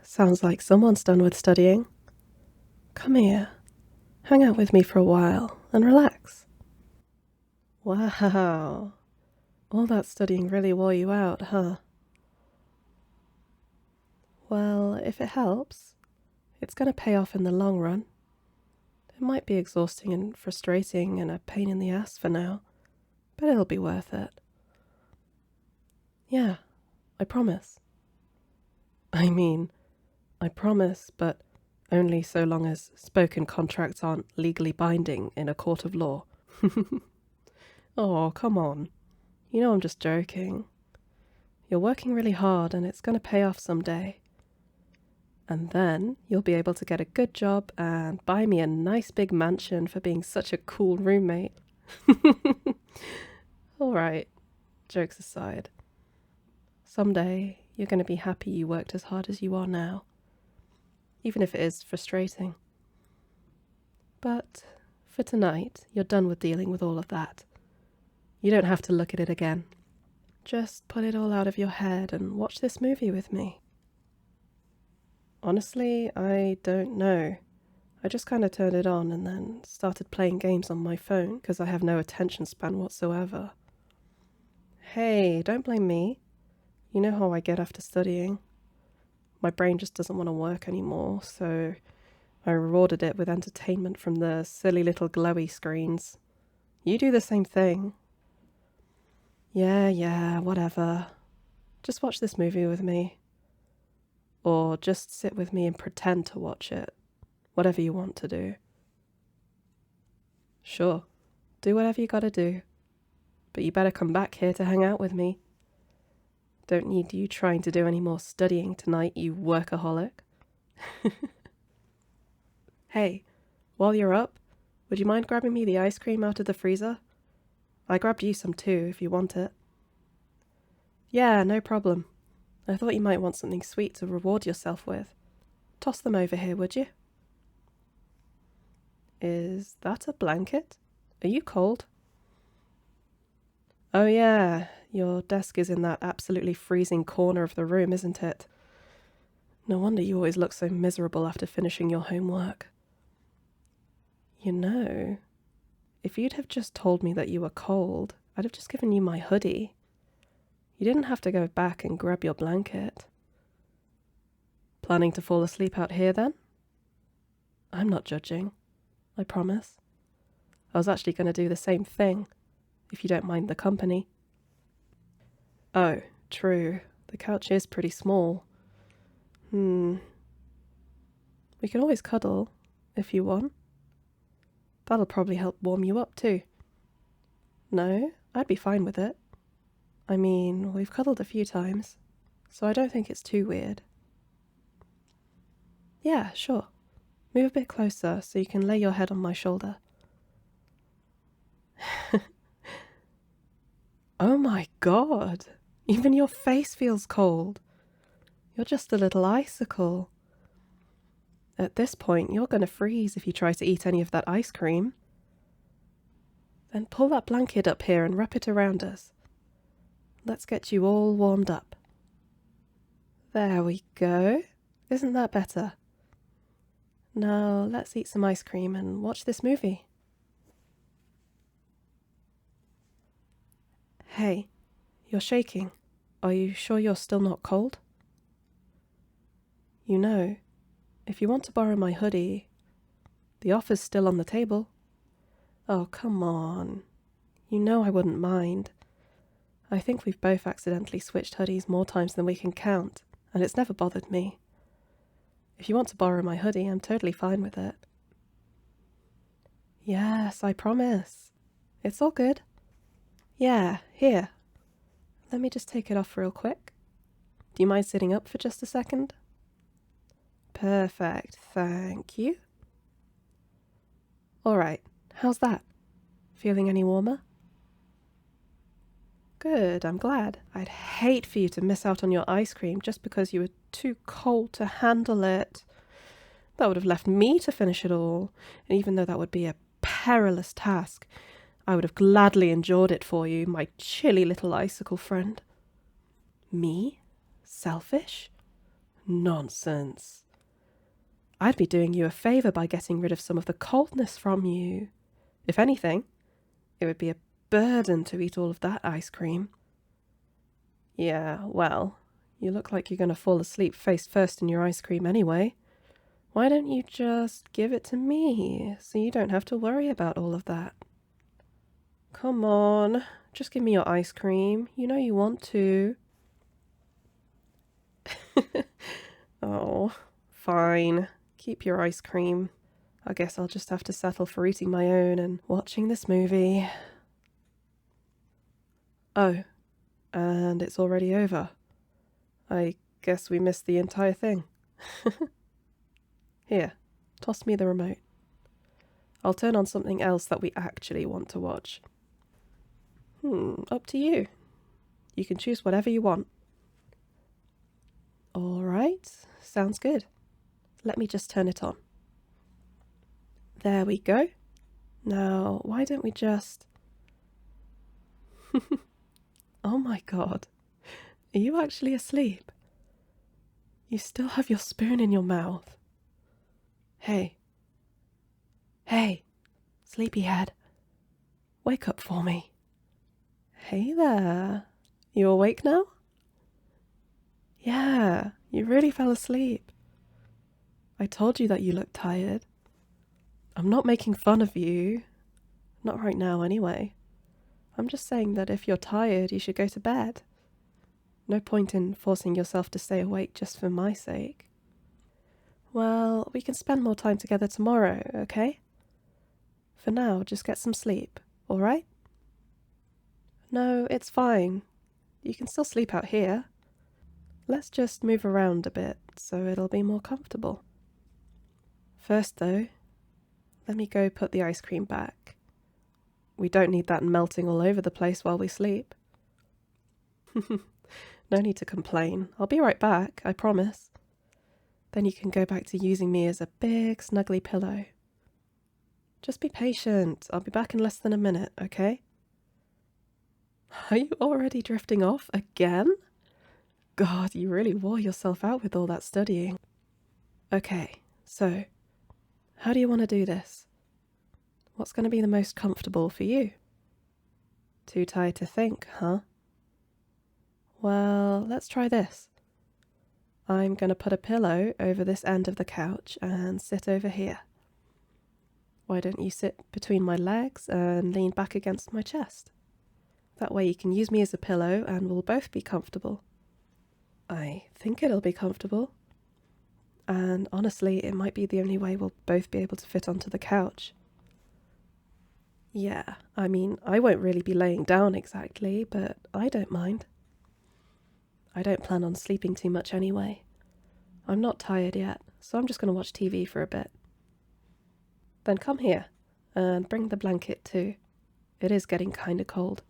Sounds like someone's done with studying. Come here. Hang out with me for a while and relax. Wow. All that studying really wore you out, huh? Well, if it helps, it's going to pay off in the long run. It might be exhausting and frustrating and a pain in the ass for now, but it'll be worth it. Yeah, I promise. I promise, but only so long as spoken contracts aren't legally binding in a court of law. Oh, come on. You know I'm just joking. You're working really hard and it's going to pay off someday. And then you'll be able to get a good job and buy me a nice big mansion for being such a cool roommate. All right, jokes aside. Someday you're going to be happy you worked as hard as you are now, even if it is frustrating. But for tonight, you're done with dealing with all of that. You don't have to look at it again. Just put it all out of your head and watch this movie with me. Honestly, I don't know. I just kind of turned it on and then started playing games on my phone because I have no attention span whatsoever. Hey, don't blame me. You know how I get after studying. My brain just doesn't want to work anymore, so I rewarded it with entertainment from the silly little glowy screens. You do the same thing. Yeah, whatever. Just watch this movie with me. Or just sit with me and pretend to watch it. Whatever you want to do. Sure, do whatever you gotta do. But you better come back here to hang out with me. Don't need you trying to do any more studying tonight, you workaholic. Hey, while you're up, would you mind grabbing me the ice cream out of the freezer? I grabbed you some too, if you want it. Yeah, no problem. I thought you might want something sweet to reward yourself with. Toss them over here, would you? Is that a blanket? Are you cold? Oh yeah, your desk is in that absolutely freezing corner of the room, isn't it? No wonder you always look so miserable after finishing your homework. You know, if you'd have just told me that you were cold, I'd have just given you my hoodie. You didn't have to go back and grab your blanket. Planning to fall asleep out here then? I'm not judging, I promise. I was actually going to do the same thing, if you don't mind the company. Oh, true. The couch is pretty small. We can always cuddle, if you want. That'll probably help warm you up too. No, I'd be fine with it. I mean, we've cuddled a few times, so I don't think it's too weird. Yeah, sure. Move a bit closer so you can lay your head on my shoulder. Oh my god! Even your face feels cold. You're just a little icicle. At this point, you're going to freeze if you try to eat any of that ice cream. Then pull that blanket up here and wrap it around us. Let's get you all warmed up. There we go. Isn't that better? Now let's eat some ice cream and watch this movie. Hey, you're shaking. Are you sure you're still not cold? You know, if you want to borrow my hoodie, the offer's still on the table. Oh, come on. You know I wouldn't mind. I think we've both accidentally switched hoodies more times than we can count, and it's never bothered me. If you want to borrow my hoodie, I'm totally fine with it. Yes, I promise. It's all good. Yeah, here. Let me just take it off real quick. Do you mind sitting up for just a second? Perfect, thank you. Alright, how's that? Feeling any warmer? Good, I'm glad. I'd hate for you to miss out on your ice cream just because you were too cold to handle it. That would have left me to finish it all, and even though that would be a perilous task, I would have gladly endured it for you, my chilly little icicle friend. Me? Selfish? Nonsense. I'd be doing you a favour by getting rid of some of the coldness from you. If anything, it would be a burden to eat all of that ice cream. Yeah, well, you look like you're going to fall asleep face first in your ice cream anyway. Why don't you just give it to me, so you don't have to worry about all of that? Come on, just give me your ice cream. You know you want to. Oh, fine. Keep your ice cream. I guess I'll just have to settle for eating my own and watching this movie. Oh, and it's already over. I guess we missed the entire thing. Here, toss me the remote. I'll turn on something else that we actually want to watch. Up to you. You can choose whatever you want. All right, sounds good. Let me just turn it on. There we go. Now, why don't we just... Oh my god. Are you actually asleep? You still have your spoon in your mouth. Hey. Hey, sleepyhead. Wake up for me. Hey there. You awake now? Yeah, you really fell asleep. I told you that you looked tired. I'm not making fun of you. Not right now, anyway. I'm just saying that if you're tired, you should go to bed. No point in forcing yourself to stay awake just for my sake. Well, we can spend more time together tomorrow, okay? For now, just get some sleep, all right? No, it's fine. You can still sleep out here. Let's just move around a bit so it'll be more comfortable. First, though, let me go put the ice cream back. We don't need that melting all over the place while we sleep. No need to complain. I'll be right back, I promise. Then you can go back to using me as a big, snuggly pillow. Just be patient. I'll be back in less than a minute, okay? Are you already drifting off again? God, you really wore yourself out with all that studying. Okay, so, how do you want to do this? What's going to be the most comfortable for you? Too tired to think, huh? Well, let's try this. I'm going to put a pillow over this end of the couch and sit over here. Why don't you sit between my legs and lean back against my chest? That way you can use me as a pillow and we'll both be comfortable. I think it'll be comfortable. And honestly, it might be the only way we'll both be able to fit onto the couch. Yeah, I mean, I won't really be laying down exactly, but I don't mind. I don't plan on sleeping too much anyway. I'm not tired yet, so I'm just going to watch TV for a bit. Then come here, and bring the blanket too. It is getting kinda cold.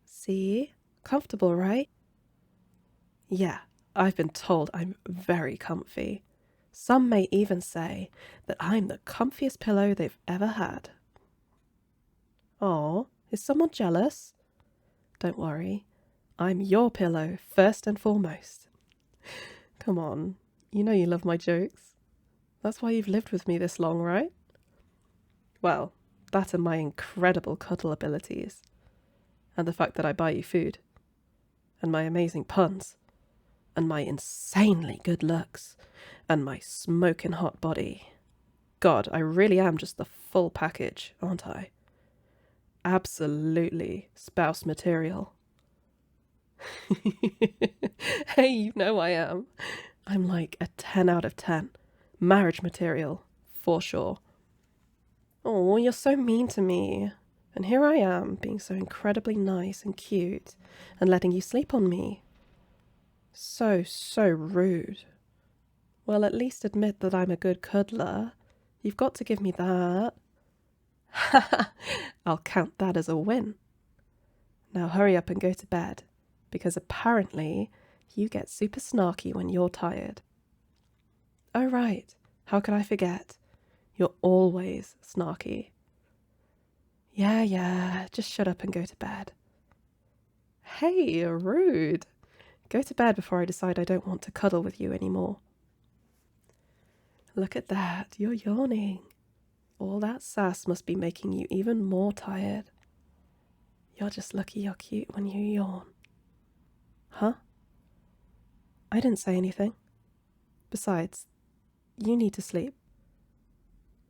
See? Comfortable, right? Yeah, I've been told I'm very comfy. Some may even say that I'm the comfiest pillow they've ever had. Aw, is someone jealous? Don't worry, I'm your pillow first and foremost. Come on, you know you love my jokes. That's why you've lived with me this long, right? Well, that and my incredible cuddle abilities. And the fact that I buy you food. And my amazing puns. And my insanely good looks. And my smoking hot body. God, I really am just the full package, aren't I? Absolutely spouse material. Hey, you know I am. I'm like a 10 out of 10. Marriage material, for sure. Oh, you're so mean to me. And here I am, being so incredibly nice and cute, and letting you sleep on me. So rude. Well, at least admit that I'm a good cuddler. You've got to give me that. I'll count that as a win. Now hurry up and go to bed, because apparently you get super snarky when you're tired. Oh right, how could I forget? You're always snarky. Yeah, just shut up and go to bed. Hey, rude. Go to bed before I decide I don't want to cuddle with you anymore. Look at that, you're yawning. All that sass must be making you even more tired. You're just lucky you're cute when you yawn. Huh? I didn't say anything. Besides, you need to sleep.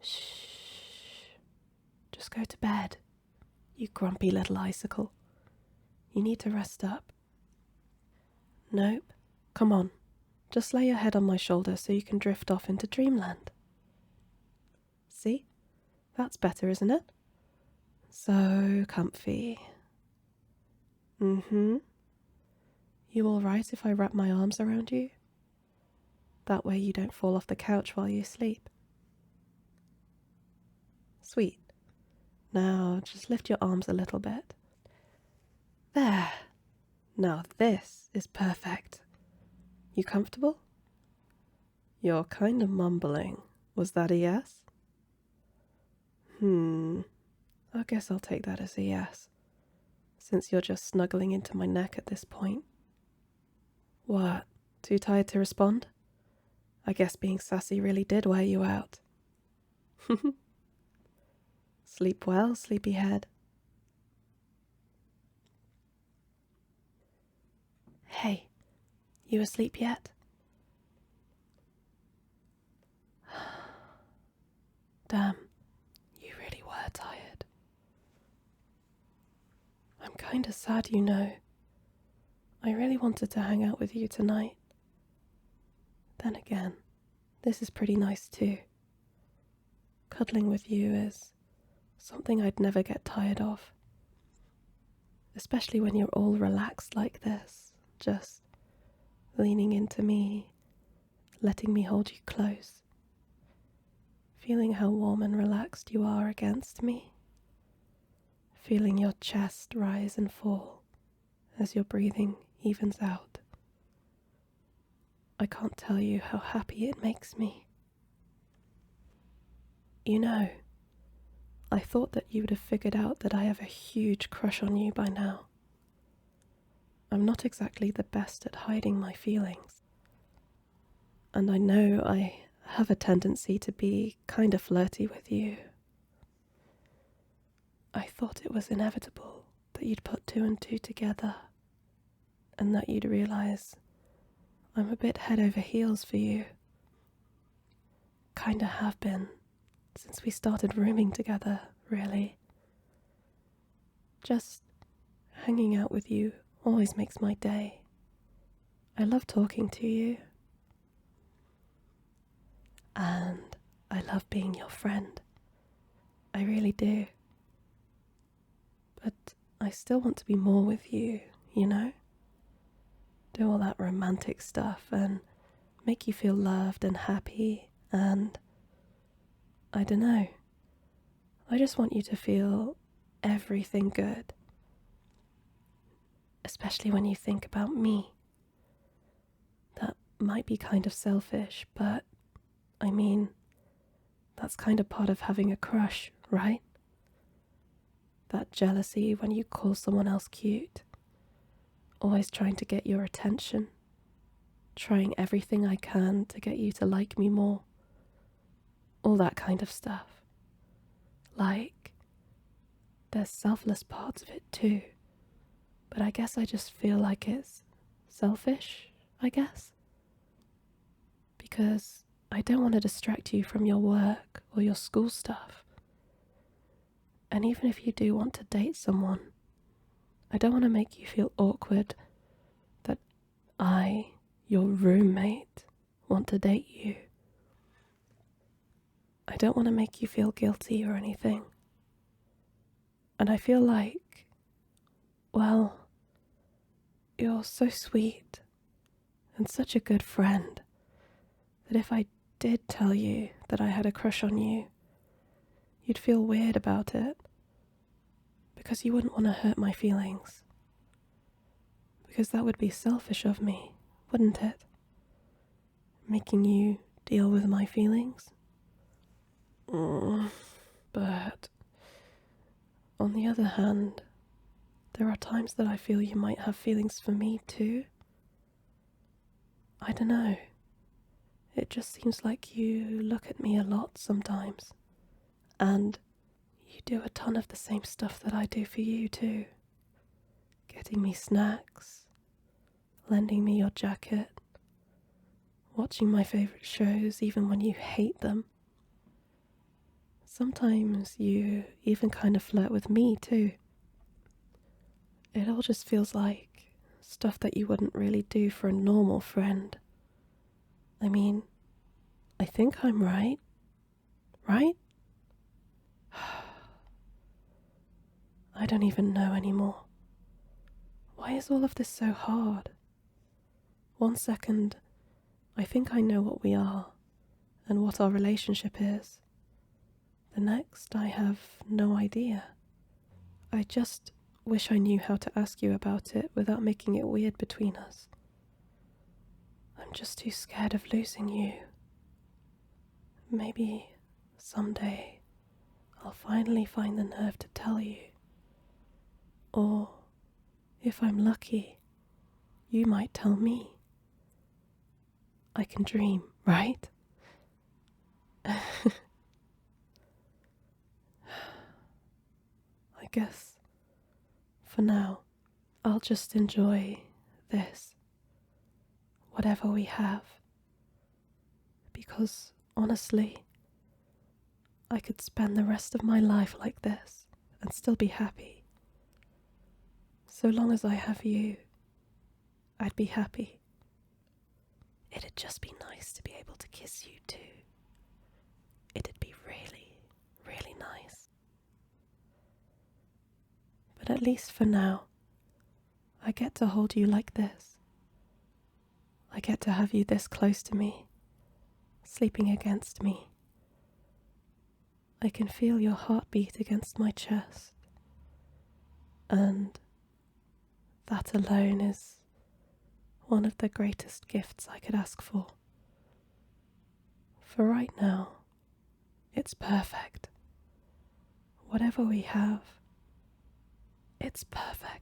Shh. Just go to bed, you grumpy little icicle. You need to rest up. Nope. Come on. Just lay your head on my shoulder so you can drift off into dreamland. See? That's better, isn't it? So comfy. Mm-hmm. You all right if I wrap my arms around you? That way you don't fall off the couch while you sleep. Sweet. Now just lift your arms a little bit. There. Now this is perfect. You comfortable? You're kind of mumbling. Was that a yes? I guess I'll take that as a yes, since you're just snuggling into my neck at this point. What, too tired to respond? I guess being sassy really did wear you out. Sleep well, sleepyhead. Hey, you asleep yet? Damn, you really were tired. I'm kinda sad, you know. I really wanted to hang out with you tonight. Then again, this is pretty nice too. Cuddling with you is something I'd never get tired of. Especially when you're all relaxed like this, just leaning into me, letting me hold you close. Feeling how warm and relaxed you are against me. Feeling your chest rise and fall as your breathing evens out. I can't tell you how happy it makes me. You know, I thought that you would have figured out that I have a huge crush on you by now. I'm not exactly the best at hiding my feelings. And I know I have a tendency to be kind of flirty with you. I thought it was inevitable that you'd put two and two together, and that you'd realize I'm a bit head over heels for you. Kinda have been since we started rooming together, really. Just hanging out with you always makes my day. I love talking to you. And I love being your friend. I really do. But I still want to be more with you, you know? Do all that romantic stuff and make you feel loved and happy, and I don't know. I just want you to feel everything good. Especially when you think about me. That might be kind of selfish, but I mean, that's kind of part of having a crush, right? That jealousy when you call someone else cute. Always trying to get your attention. Trying everything I can to get you to like me more. All that kind of stuff. Like, there's selfless parts of it too. But I guess I just feel like it's selfish, I guess. Because I don't want to distract you from your work or your school stuff. And even if you do want to date someone, I don't want to make you feel awkward that I, your roommate, want to date you. I don't want to make you feel guilty or anything. And I feel like, well, you're so sweet and such a good friend that if I did tell you that I had a crush on you, you'd feel weird about it because you wouldn't want to hurt my feelings. Because that would be selfish of me, wouldn't it? Making you deal with my feelings. But on the other hand, there are times that I feel you might have feelings for me too. I don't know. It just seems like you look at me a lot sometimes. And you do a ton of the same stuff that I do for you too. Getting me snacks, lending me your jacket, watching my favourite shows even when you hate them. Sometimes you even kind of flirt with me too. It all just feels like stuff that you wouldn't really do for a normal friend. I mean, I think I'm right? Right? I don't even know anymore. Why is all of this so hard? One second, I think I know what we are and what our relationship is. The next, I have no idea. I just wish I knew how to ask you about it without making it weird between us. I'm just too scared of losing you. Maybe someday I'll finally find the nerve to tell you. Or, if I'm lucky, you might tell me. I can dream, right? I guess, for now, I'll just enjoy this, whatever we have. Because, honestly, I could spend the rest of my life like this and still be happy. So long as I have you, I'd be happy. It'd just be nice to be able to kiss you too. It'd be really, really nice. But at least for now, I get to hold you like this. I get to have you this close to me, sleeping against me. I can feel your heartbeat against my chest. And that alone is one of the greatest gifts I could ask for. For right now, it's perfect. Whatever we have, it's perfect.